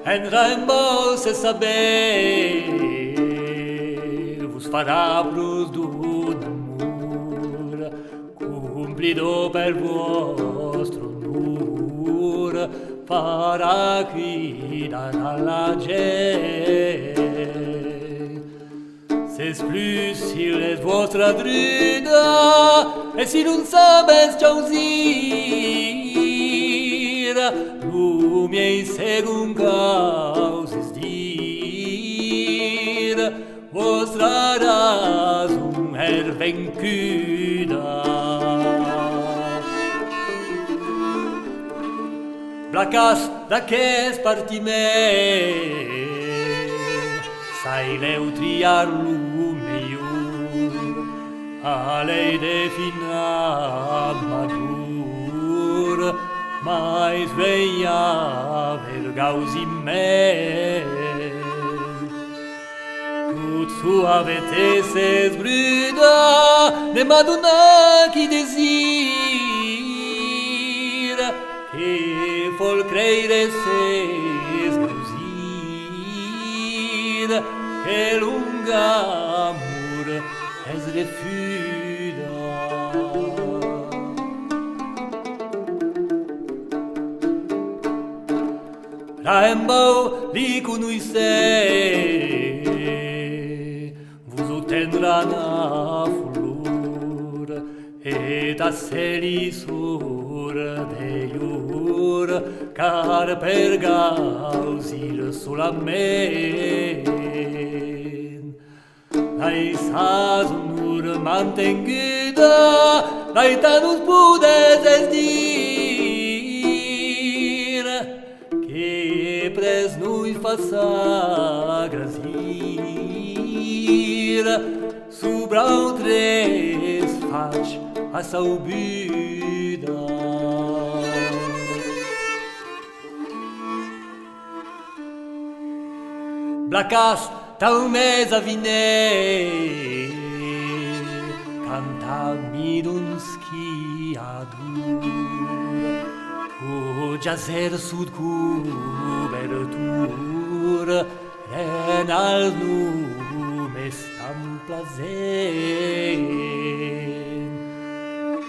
En rainbow se saber vos farà plus d'un amor cumplido per vostro onor, farà gridar alla gente. S'es plus s'il es vostra druda e si non sabes chausir, lumiei segun causes dir, vostra razum vencuda. Placas d'aquest partiment, saileu triar lo millor, a lei de fina madur, mais veia vergaus immens. Tut suavete ses bruda, de Madonna qui desir, che fol creire ses gausir, che lunga amor es refuda. Rainbow li conuisse, vos otendran a flor, et a selisor deior, car per gausir solament. Laissas onor mantenguda, laetanus pudes es dir, que pres nuis faça grazir, subra tres faig a saubuda. Blacas tau mes a viner, canta-mi d'un schiadur, o jazer sud cobertur, en al nume estam plazent,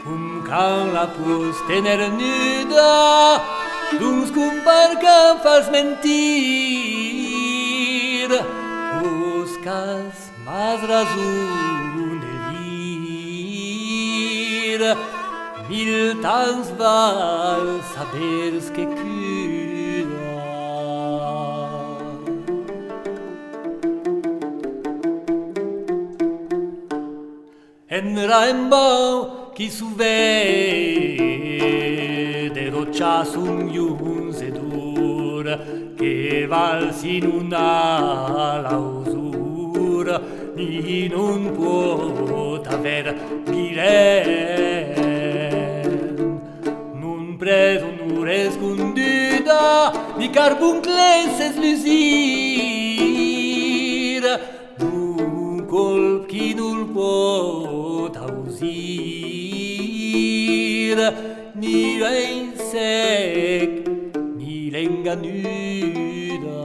cum can la pus tener nuda, duns cum parca fals mentir, buscas más razón de dir, mil tants val sabers que cura. En rainbow qui suvede roccias un iuns edur, che val sin una lausur, ni non puot aver miren. Non pres onor esconduda, ni carbuncles lusir, nun colp qui nul pot ausir, ni rein sec, ni lenga nuda.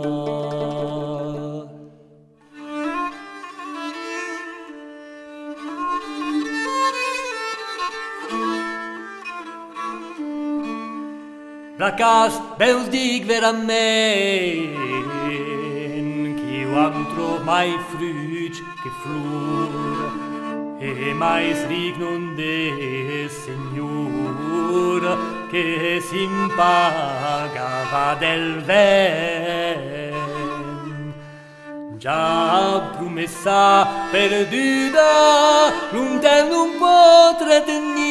Placas veus dic verament, qu'iu am trob mai fruig que flor, e mais ric non de Senyor, que s'impagava del vent. Ja promessa perduda, non tem non pot retenir,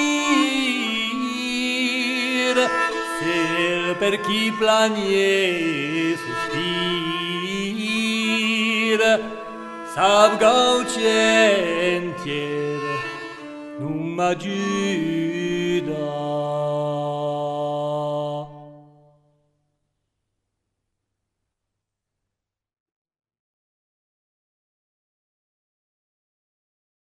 cel per chi planie sospir, sab gaucentier non m'ajuda.